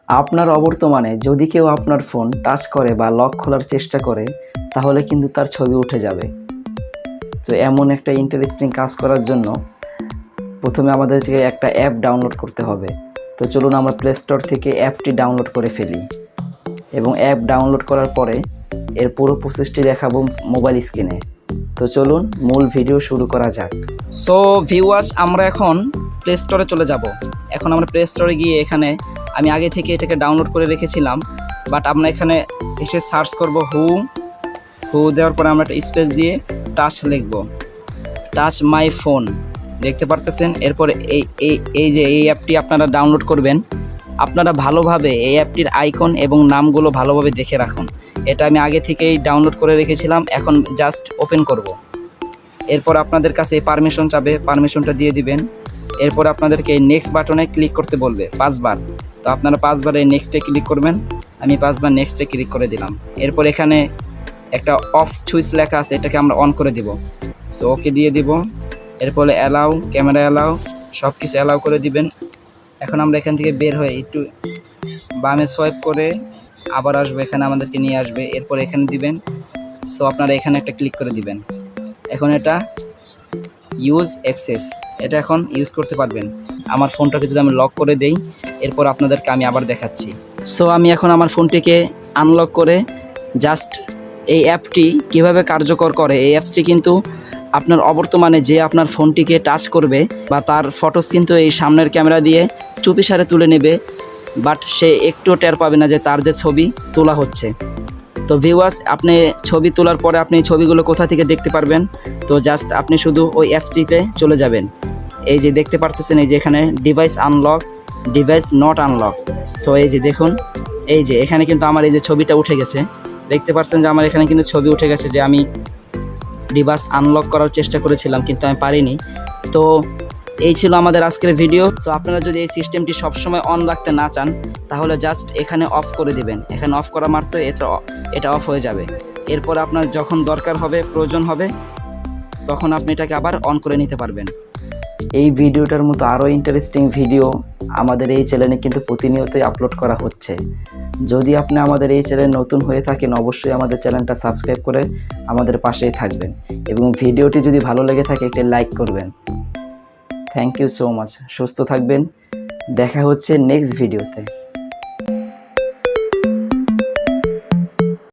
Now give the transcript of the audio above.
আপনার অবর্তমানে যদি কেউ আপনার ফোন টাচ করে বা লক খোলার চেষ্টা করে তাহলে কিন্তু তার ছবি উঠে যাবে। তো এমন একটা ইন্টারেস্টিং কাজ করার জন্য প্রথমে আমাদেরকে একটা অ্যাপ ডাউনলোড করতে হবে। তো চলুন আমরা প্লে স্টোর থেকে অ্যাপটি ডাউনলোড করে ফেলি এবং অ্যাপ ডাউনলোড করার পরে এর পুরো প্রসেসটি দেখাবো মোবাইল স্ক্রিনে। তো চলুন মূল ভিডিও শুরু করা যাক। সো ভিউয়ার্স, আমরা এখন প্লে স্টোরে চলে যাব। এখন আমরা প্লে স্টোরে গিয়ে এখানে আমি আগে থেকে এটাকে ডাউনলোড করে রেখেছিলাম, বাট আমরা এখানে এসে সার্চ করব হু দেওয়ার পরে আমরা একটা স্পেস দিয়ে টাচ লিখব, টাচ মাই ফোন, দেখতে পারতেছেন। এরপরে এই যে এই অ্যাপটি আপনারা ডাউনলোড করবেন, আপনারা ভালোভাবে এই অ্যাপটির আইকন এবং নামগুলো ভালোভাবে দেখে রাখুন। এটা আমি আগে থেকেই ডাউনলোড করে রেখেছিলাম, এখন জাস্ট ওপেন করব। এরপর আপনাদের কাছে পারমিশন চাবে, পারমিশনটা দিয়ে দিবেন। এরপর আপনাদেরকে নেক্সট বাটনে ক্লিক করতে বলবে 5 বার। তো আপনারা 5 বার এই নেক্সটে ক্লিক করবেন। আমি 5 বার নেক্সটে ক্লিক করে দিলাম। এরপর এখানে একটা অফ সুইচ লেখা আছে, এটাকে আমরা অন করে দিব। সো ওকে দিয়ে দিব। এরপরে অ্যালাউ, ক্যামেরা অ্যালাউ, সব কিছু অ্যালাউ করে দিবেন। এখন আমরা এখান থেকে বের হয়ে একটু বামে সোয়াইপ করে আবার আসবো, এখানে আমাদেরকে নিয়ে আসবে। এরপর এখানে দিবেন। সো আপনারা এখানে একটা ক্লিক করে দিবেন। এখন এটা ইউজ অ্যাক্সেস, এটা এখন ইউজ করতে পারবেন। আমার ফোনটাকে যদি আমি লক করে দেই, এরপর আপনাদেরকে আমি আবার দেখাচ্ছি। সো আমি এখন আমার ফোনটিকে আনলক করে জাস্ট এই অ্যাপটি কিভাবে কার্যকর করে, এই অ্যাপটি কিন্তু আপনার অবর্তমানে যে আপনার ফোনটিকে টাচ করবে বা তার ফটোস কিন্তু এই সামনের ক্যামেরা দিয়ে চুপিসারে তুলে নেবে, বাট সে একটুও টের পাবে না যে তার যে ছবি তোলা হচ্ছে। তো ভিউয়ার্স, আপনি ছবি তোলার পরে আপনি ছবিগুলো কোথা থেকে দেখতে পারবেন? তো জাস্ট আপনি শুধু ওই অ্যাপটিতে চলে যাবেন। এই যে দেখতে পারতেছেন, এই যে এখানে device unlock, device not unlock. So এই যে দেখুন, এই যে এখানে কিন্তু আমার এই যে ছবিটা উঠে গেছে। দেখতে পাচ্ছেন যে আমার এখানে কিন্তু ছবি উঠে গেছে যে আমি ডিভাইস আনলক করার চেষ্টা করেছিলাম কিন্তু আমি পারিনি। তো এই ছিল আমাদের আজকের ভিডিও। সো আপনারা যদি এই সিস্টেমটি সবসময় অন রাখতে না চান তাহলে জাস্ট এখানে অফ করে দিবেন। এখানে অফ করা মাত্র এটা অফ হয়ে যাবে। এরপর আপনার যখন দরকার হবে, প্রয়োজন হবে, তখন আপনি এটাকে আবার অন করে নিতে পারবেন। এই ভিডিওটার মতো আরও ইন্টারেস্টিং ভিডিও আমাদের এই চ্যানেলে কিন্তু প্রতিনিয়তই আপলোড করা হচ্ছে। যদি আপনি আমাদের এই চ্যানেল নতুন হয়ে থাকেন, অবশ্যই আমাদের চ্যানেলটা সাবস্ক্রাইব করে আমাদের পাশেই থাকবেন এবং ভিডিওটি যদি ভালো লেগে থাকে একটি লাইক করবেন। Thank you so much. সুস্থ থাকবেন, দেখা হচ্ছে নেক্সট ভিডিওতে।